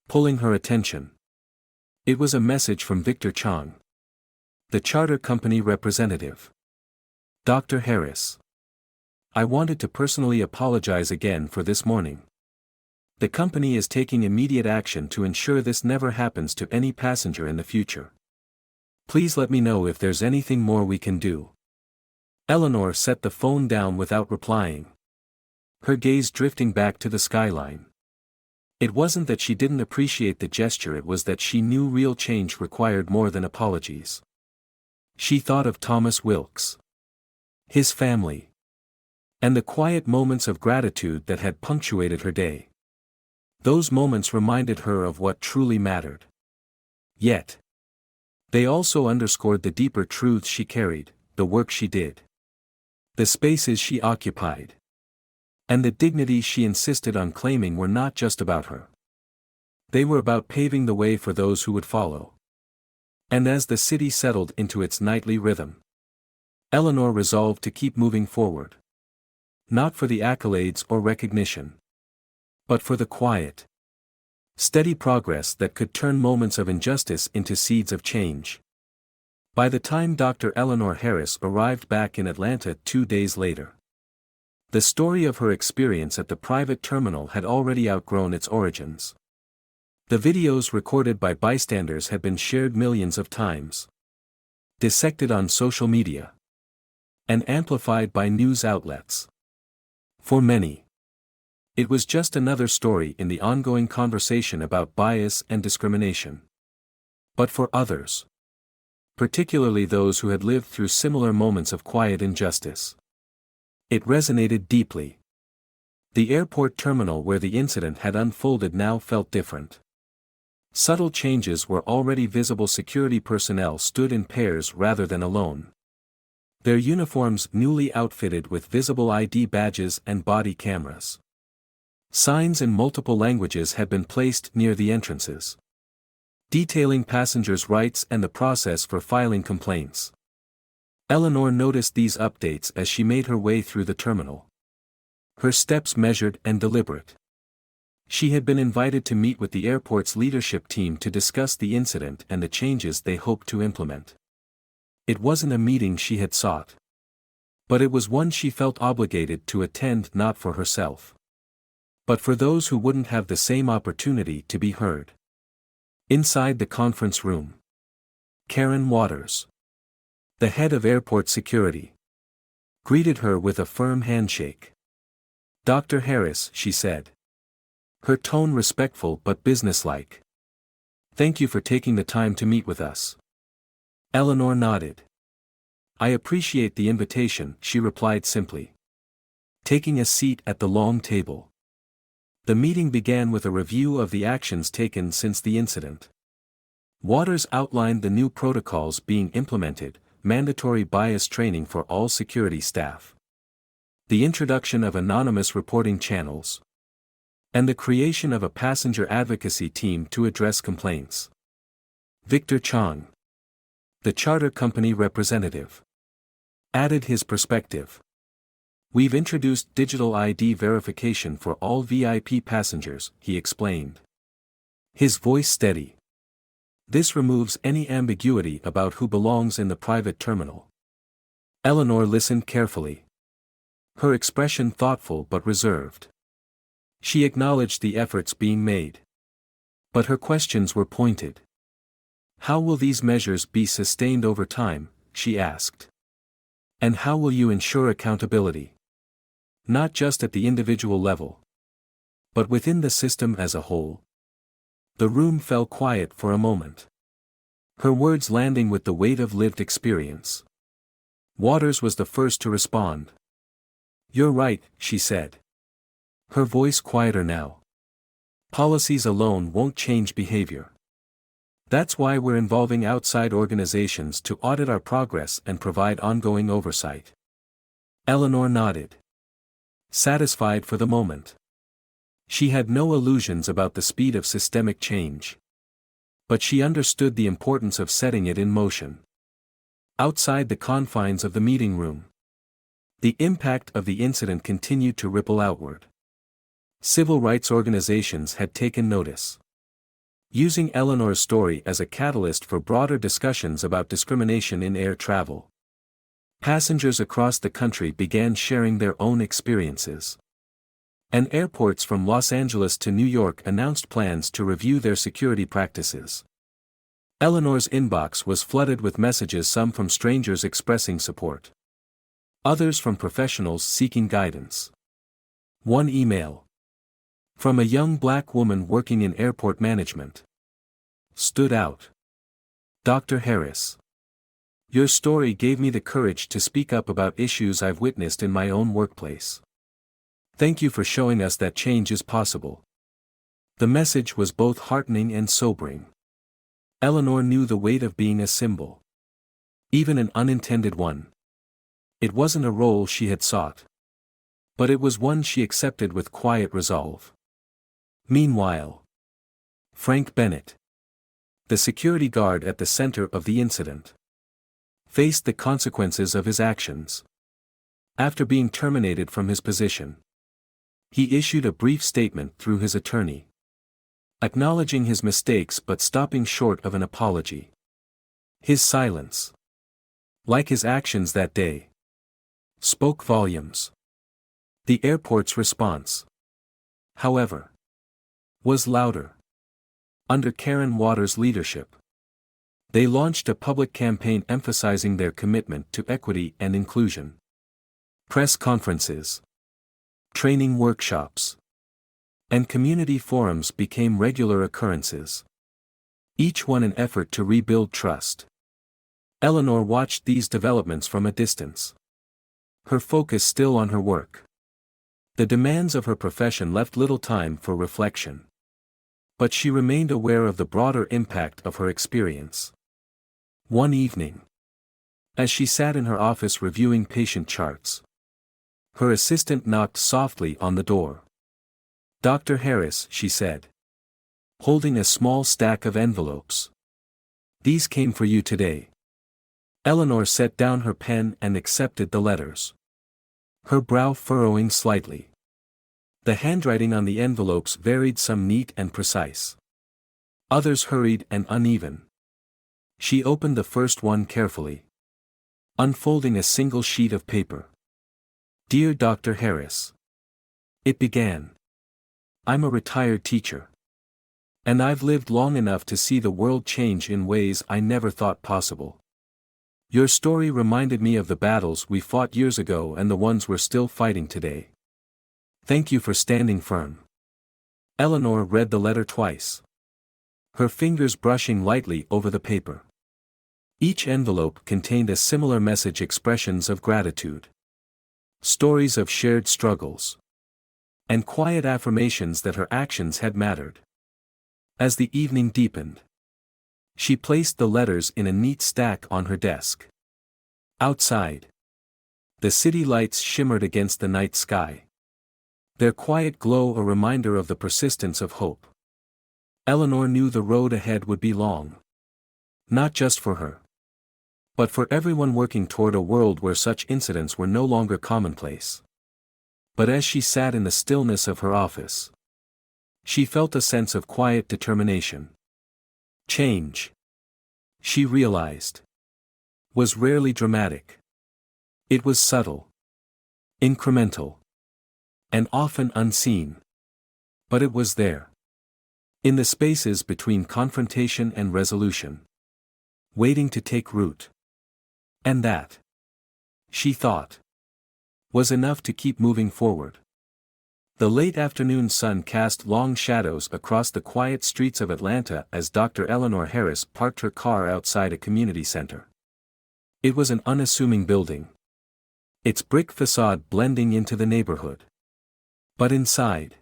pulling her attention. It was a message from Victor Chang, the charter company representative. "Dr. Harris, I wanted to personally apologize again for this morning. The company is taking immediate action to ensure this never happens to any passenger in the future. Please let me know if there's anything more we can do." Eleanor set the phone down without replying, her gaze drifting back to the skyline. It wasn't that she didn't appreciate the gesture, it was that she knew real change required more than apologies. She thought of Thomas Wilkes, his family, and the quiet moments of gratitude that had punctuated her day. Those moments reminded her of what truly mattered. Yet, they also underscored the deeper truths she carried, the work she did, the spaces she occupied, and the dignity she insisted on claiming were not just about her. They were about paving the way for those who would follow. And as the city settled into its nightly rhythm, Eleanor resolved to keep moving forward. Not for the accolades or recognition, but for the quiet, steady progress that could turn moments of injustice into seeds of change. By the time Dr. Eleanor Harris arrived back in Atlanta 2 days later, the story of her experience at the private terminal had already outgrown its origins. The videos recorded by bystanders had been shared millions of times, dissected on social media, and amplified by news outlets. For many, it was just another story in the ongoing conversation about bias and discrimination. But for others, particularly those who had lived through similar moments of quiet injustice, it resonated deeply. The airport terminal where the incident had unfolded now felt different. Subtle changes were already visible. Security personnel stood in pairs rather than alone, Their uniforms newly outfitted with visible ID badges and body cameras. Signs in multiple languages had been placed near the entrances, detailing passengers' rights and the process for filing complaints. Eleanor noticed these updates as she made her way through the terminal. Her steps measured and deliberate. She had been invited to meet with the airport's leadership team to discuss the incident and the changes they hoped to implement. It wasn't a meeting she had sought, but it was one she felt obligated to attend, not for herself, but for those who wouldn't have the same opportunity to be heard. Inside the conference room, Karen Waters, the head of airport security, greeted her with a firm handshake. "Dr. Harris," she said, her tone respectful but businesslike. "Thank you for taking the time to meet with us." Eleanor nodded. "I appreciate the invitation," she replied simply, taking a seat at the long table. The meeting began with a review of the actions taken since the incident. Waters outlined the new protocols being implemented, mandatory bias training for all security staff, the introduction of anonymous reporting channels, and the creation of a passenger advocacy team to address complaints. Victor Chang, the charter company representative, added his perspective. "We've introduced digital ID verification for all VIP passengers," he explained, his voice steady. "This removes any ambiguity about who belongs in the private terminal." Eleanor listened carefully, her expression thoughtful but reserved. She acknowledged the efforts being made, but her questions were pointed. "How will these measures be sustained over time?" she asked. "And how will you ensure accountability? Not just at the individual level, but within the system as a whole?" The room fell quiet for a moment, her words landing with the weight of lived experience. Waters was the first to respond. "You're right," she said, her voice quieter now. "Policies alone won't change behavior. That's why we're involving outside organizations to audit our progress and provide ongoing oversight." Eleanor nodded, satisfied for the moment. She had no illusions about the speed of systemic change, but she understood the importance of setting it in motion. Outside the confines of the meeting room, the impact of the incident continued to ripple outward. Civil rights organizations had taken notice, using Eleanor's story as a catalyst for broader discussions about discrimination in air travel. Passengers across the country began sharing their own experiences, and airports from Los Angeles to New York announced plans to review their security practices. Eleanor's inbox was flooded with messages, some from strangers expressing support, others from professionals seeking guidance. One email, from a young black woman working in airport management, stood out. "Dr. Harris, your story gave me the courage to speak up about issues I've witnessed in my own workplace. Thank you for showing us that change is possible." The message was both heartening and sobering. Eleanor knew the weight of being a symbol, even an unintended one. It wasn't a role she had sought, but it was one she accepted with quiet resolve. Meanwhile, Frank Bennett, the security guard at the center of the incident, faced the consequences of his actions. After being terminated from his position, he issued a brief statement through his attorney, acknowledging his mistakes but stopping short of an apology. His silence, like his actions that day, spoke volumes. The airport's response, however, was louder. Under Karen Waters' leadership, they launched a public campaign emphasizing their commitment to equity and inclusion. Press conferences, training workshops, and community forums became regular occurrences, each one an effort to rebuild trust. Eleanor watched these developments from a distance, her focus still on her work. The demands of her profession left little time for reflection, but she remained aware of the broader impact of her experience. One evening, As she sat in her office reviewing patient charts, her assistant knocked softly on the door. "Dr. Harris," she said, holding a small stack of envelopes. "These came for you today." Eleanor set down her pen and accepted the letters, her brow furrowing slightly. The handwriting on the envelopes varied, some neat and precise, others hurried and uneven. She opened the first one carefully, unfolding a single sheet of paper. "Dear Dr. Harris," it began. "I'm a retired teacher, and I've lived long enough to see the world change in ways I never thought possible. Your story reminded me of the battles we fought years ago and the ones we're still fighting today. Thank you for standing firm." Eleanor read the letter twice, her fingers brushing lightly over the paper. Each envelope contained a similar message, expressions of gratitude, stories of shared struggles, and quiet affirmations that her actions had mattered. As the evening deepened, she placed the letters in a neat stack on her desk. Outside, the city lights shimmered against the night sky, their quiet glow a reminder of the persistence of hope. Eleanor knew the road ahead would be long. Not just for her, but for everyone working toward a world where such incidents were no longer commonplace. But as she sat in the stillness of her office, she felt a sense of quiet determination. Change, she realized, was rarely dramatic. It was subtle, incremental, and often unseen. But it was there, in the spaces between confrontation and resolution, waiting to take root. And that, she thought, was enough to keep moving forward. The late afternoon sun cast long shadows across the quiet streets of Atlanta as Dr. Eleanor Harris parked her car outside a community center. It was an unassuming building, its brick facade blending into the neighborhood. But inside,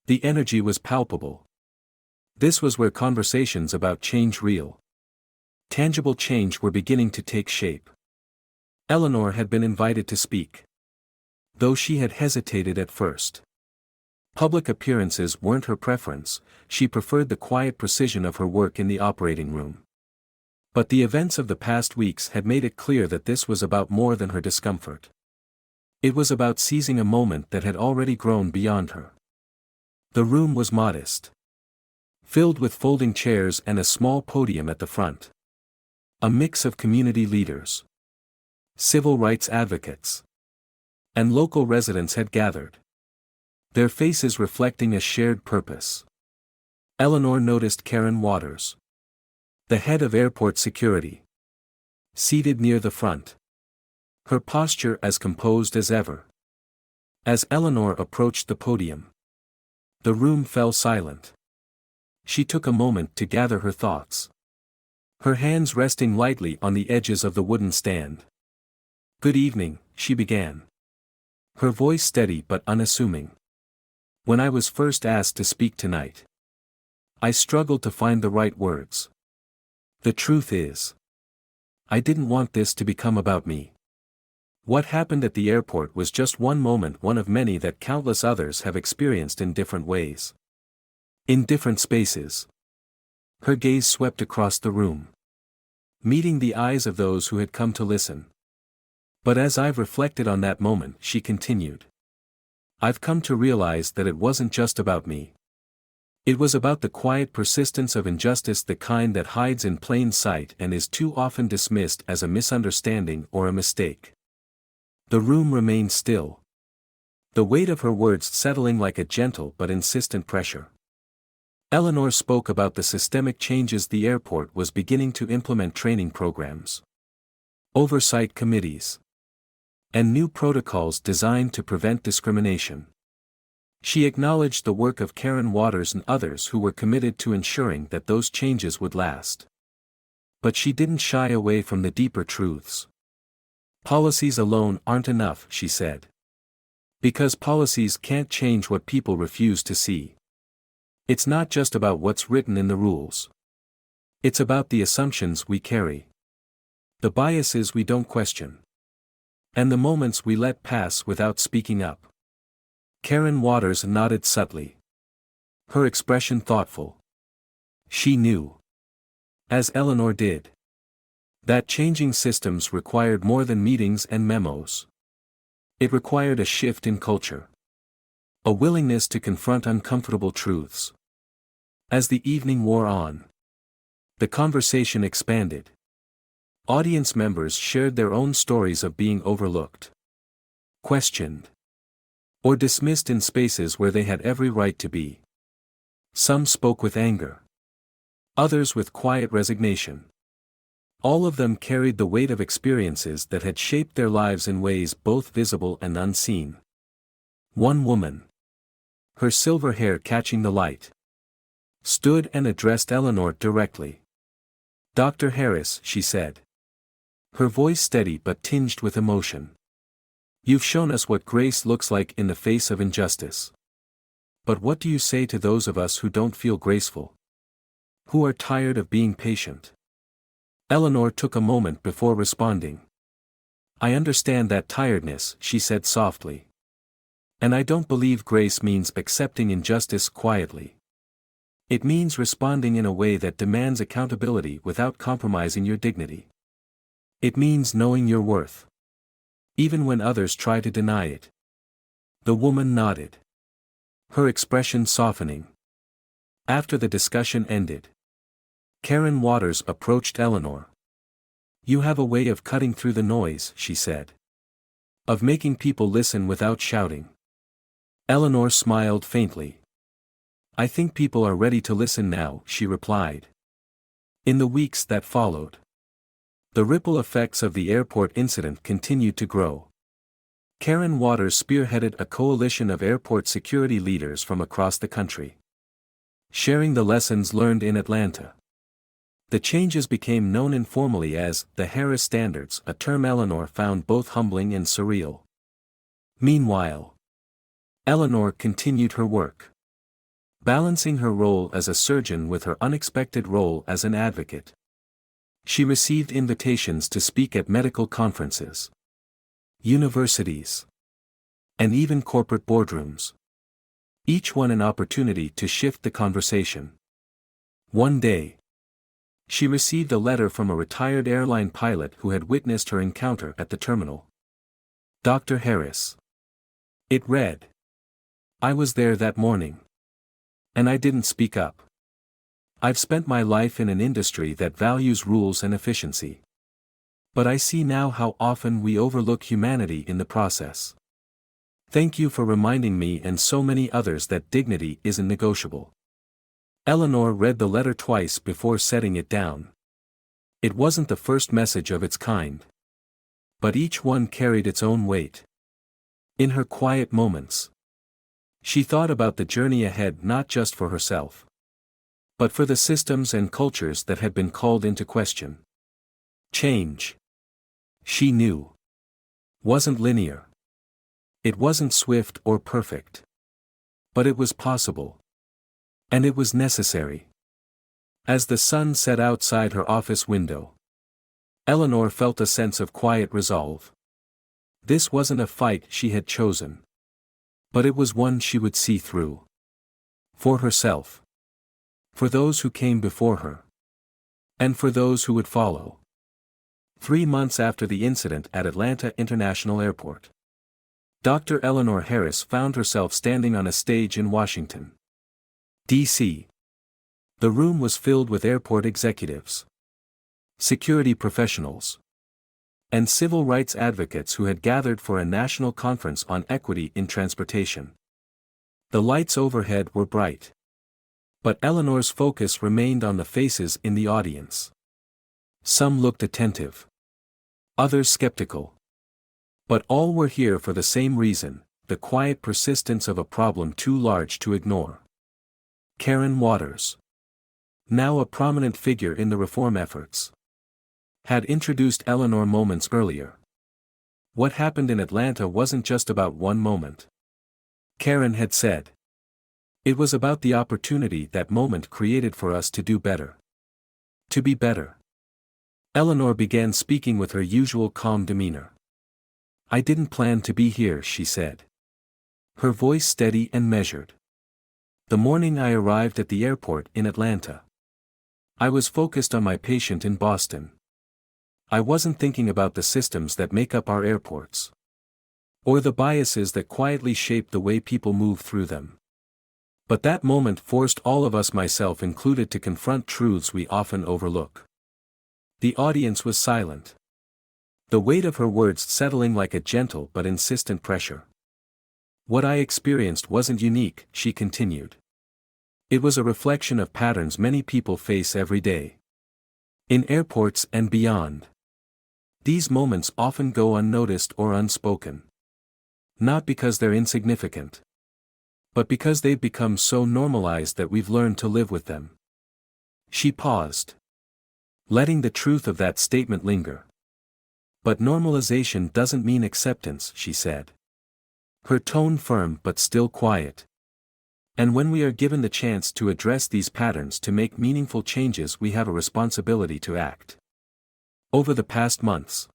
the energy was palpable. This was where conversations about change, real, tangible change, were beginning to take shape. Eleanor had been invited to speak, though she had hesitated at first. Public appearances weren't her preference, she preferred the quiet precision of her work in the operating room. But the events of the past weeks had made it clear that this was about more than her discomfort. It was about seizing a moment that had already grown beyond her. The room was modest, filled with folding chairs and a small podium at the front. A mix of community leaders, civil rights advocates, and local residents had gathered, their faces reflecting a shared purpose. Eleanor noticed Karen Waters, the head of airport security, seated near the front, her posture as composed as ever. As Eleanor approached the podium, the room fell silent. She took a moment to gather her thoughts, her hands resting lightly on the edges of the wooden stand. "Good evening," she began, her voice steady but unassuming. "When I was first asked to speak tonight, I struggled to find the right words. The truth is, I didn't want this to become about me. What happened at the airport was just one moment, one of many that countless others have experienced in different ways, in different spaces." Her gaze swept across the room, meeting the eyes of those who had come to listen. "But as I've reflected on that moment," she continued, "I've come to realize that it wasn't just about me. It was about the quiet persistence of injustice, the kind that hides in plain sight and is too often dismissed as a misunderstanding or a mistake." The room remained still, the weight of her words settling like a gentle but insistent pressure. Eleanor spoke about the systemic changes the airport was beginning to implement: training programs, oversight committees, and new protocols designed to prevent discrimination. She acknowledged the work of Karen Waters and others who were committed to ensuring that those changes would last. But she didn't shy away from the deeper truths. "Policies alone aren't enough," she said, "because policies can't change what people refuse to see. It's not just about what's written in the rules. It's about the assumptions we carry. The biases we don't question. And the moments we let pass without speaking up. Karen Waters nodded subtly. Her expression thoughtful. She knew, as Eleanor did, that changing systems required more than meetings and memos. It required a shift in culture. A willingness to confront uncomfortable truths. As the evening wore on, the conversation expanded. Audience members shared their own stories of being overlooked, questioned, or dismissed in spaces where they had every right to be. Some spoke with anger. Others with quiet resignation. All of them carried the weight of experiences that had shaped their lives in ways both visible and unseen. One woman, her silver hair catching the light, stood and addressed Eleanor directly. "Dr. Harris," she said. Her voice steady but tinged with emotion. "You've shown us what grace looks like in the face of injustice. But what do you say to those of us who don't feel graceful? Who are tired of being patient?" Eleanor took a moment before responding. "I understand that tiredness," she said softly. "And I don't believe grace means accepting injustice quietly. It means responding in a way that demands accountability without compromising your dignity. It means knowing your worth, even when others try to deny it." The woman nodded, her expression softening. After the discussion ended, Karen Waters approached Eleanor. "You have a way of cutting through the noise," she said. "Of making people listen without shouting." Eleanor smiled faintly. "I think people are ready to listen now," she replied. In the weeks that followed, the ripple effects of the airport incident continued to grow. Karen Waters spearheaded a coalition of airport security leaders from across the country, sharing the lessons learned in Atlanta. The changes became known informally as the Harris Standards, a term Eleanor found both humbling and surreal. Meanwhile, Eleanor continued her work, balancing her role as a surgeon with her unexpected role as an advocate. She received invitations to speak at medical conferences, universities, and even corporate boardrooms. Each one an opportunity to shift the conversation. One day, she received a letter from a retired airline pilot who had witnessed her encounter at the terminal. "Dr. Harris." It read. "I was there that morning. And I didn't speak up. I've spent my life in an industry that values rules and efficiency. But I see now how often we overlook humanity in the process. Thank you for reminding me and so many others that dignity isn't negotiable." Eleanor read the letter twice before setting it down. It wasn't the first message of its kind. But each one carried its own weight. In her quiet moments, she thought about the journey ahead not just for herself, but for the systems and cultures that had been called into question. Change, she knew, wasn't linear. It wasn't swift or perfect. But it was possible. And it was necessary. As the sun set outside her office window, Eleanor felt a sense of quiet resolve. This wasn't a fight she had chosen. But it was one she would see through. For herself. For those who came before her. And for those who would follow. 3 months after the incident at Atlanta International Airport, Dr. Eleanor Harris found herself standing on a stage in Washington, D.C. The room was filled with airport executives, security professionals, and civil rights advocates who had gathered for a national conference on equity in transportation. The lights overhead were bright. But Eleanor's focus remained on the faces in the audience. Some looked attentive. Others skeptical. But all were here for the same reason, the quiet persistence of a problem too large to ignore. Karen Waters, now a prominent figure in the reform efforts, had introduced Eleanor moments earlier. What happened in Atlanta wasn't just about one moment. Karen had said. It was about the opportunity that moment created for us to do better. To be better. Eleanor began speaking with her usual calm demeanor. "I didn't plan to be here," she said. Her voice steady and measured. "The morning I arrived at the airport in Atlanta, I was focused on my patient in Boston. I wasn't thinking about the systems that make up our airports, or the biases that quietly shape the way people move through them. But that moment forced all of us, myself included, to confront truths we often overlook." The audience was silent, the weight of her words settling like a gentle but insistent pressure. "What I experienced wasn't unique," she continued. "It was a reflection of patterns many people face every day. In airports and beyond. These moments often go unnoticed or unspoken. Not because they're insignificant, but because they've become so normalized that we've learned to live with them." She paused, letting the truth of that statement linger. "But normalization doesn't mean acceptance," she said, her tone firm but still quiet. "And when we are given the chance to address these patterns, to make meaningful changes, we have a responsibility to act." Over the past months,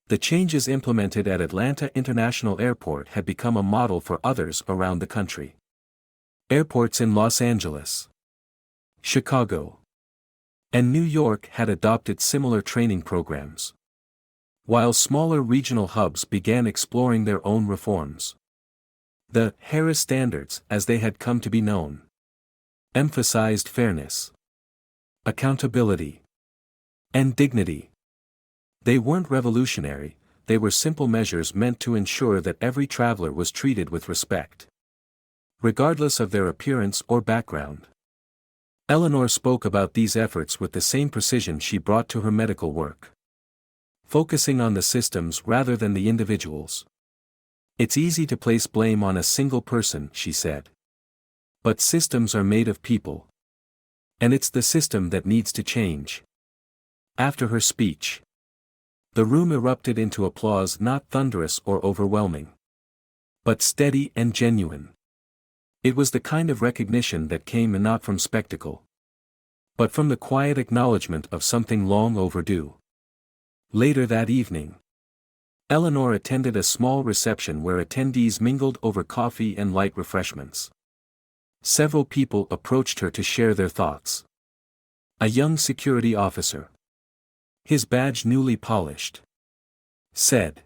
the changes implemented at Atlanta International Airport had become a model for others around the country. Airports in Los Angeles, Chicago, and New York had adopted similar training programs, while smaller regional hubs began exploring their own reforms. The Harris Standards, as they had come to be known, emphasized fairness, accountability, and dignity. They weren't revolutionary, they were simple measures meant to ensure that every traveler was treated with respect, regardless of their appearance or background. Eleanor spoke about these efforts with the same precision she brought to her medical work, focusing on the systems rather than the individuals. "It's easy to place blame on a single person," she said. "But systems are made of people. And it's the system that needs to change." After her speech, the room erupted into applause, not thunderous or overwhelming, but steady and genuine. It was the kind of recognition that came not from spectacle, but from the quiet acknowledgement of something long overdue. Later that evening, Eleanor attended a small reception where attendees mingled over coffee and light refreshments. Several people approached her to share their thoughts. A young security officer, his badge newly polished, said,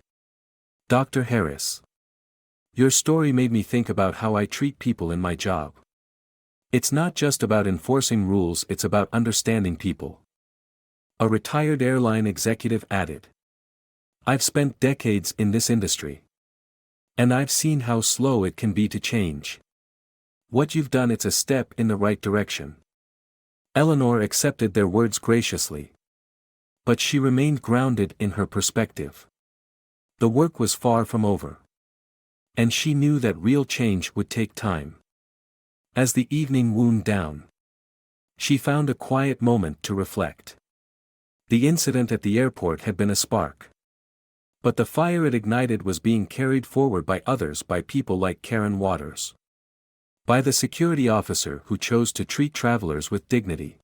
"Dr. Harris, your story made me think about how I treat people in my job. It's not just about enforcing rules, it's about understanding people." A retired airline executive added, "I've spent decades in this industry, and I've seen how slow it can be to change. What you've done, it's a step in the right direction." Eleanor accepted their words graciously, but she remained grounded in her perspective. The work was far from over, and she knew that real change would take time. As the evening wound down, she found a quiet moment to reflect. The incident at the airport had been a spark, but the fire it ignited was being carried forward by others, by people like Karen Waters, by the security officer who chose to treat travelers with dignity,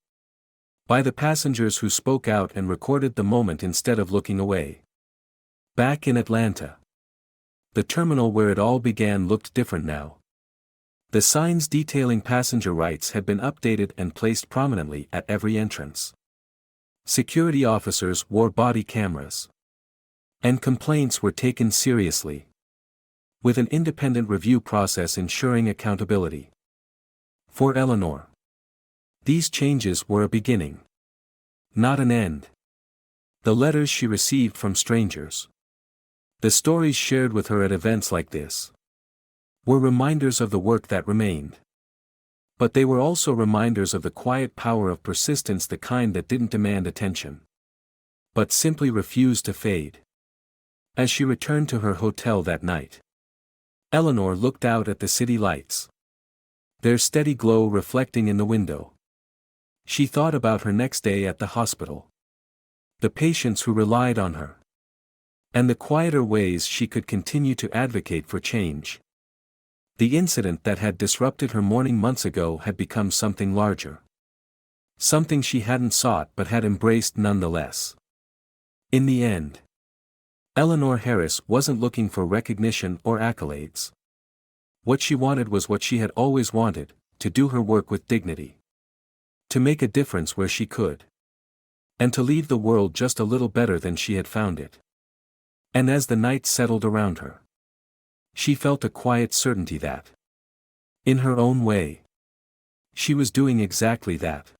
by the passengers who spoke out and recorded the moment instead of looking away. Back in Atlanta, the terminal where it all began looked different now. The signs detailing passenger rights had been updated and placed prominently at every entrance. Security officers wore body cameras, and complaints were taken seriously, with an independent review process ensuring accountability. For Eleanor, these changes were a beginning, not an end. The letters she received from strangers, the stories shared with her at events like this, were reminders of the work that remained. But they were also reminders of the quiet power of persistence, the kind that didn't demand attention, but simply refused to fade. As she returned to her hotel that night, Eleanor looked out at the city lights, their steady glow reflecting in the window. She thought about her next day at the hospital, the patients who relied on her, and the quieter ways she could continue to advocate for change. The incident that had disrupted her morning months ago had become something larger, something she hadn't sought but had embraced nonetheless. In the end, Eleanor Harris wasn't looking for recognition or accolades. What she wanted was what she had always wanted, to do her work with dignity. To make a difference where she could. And to leave the world just a little better than she had found it. And as the night settled around her, she felt a quiet certainty that, in her own way, she was doing exactly that.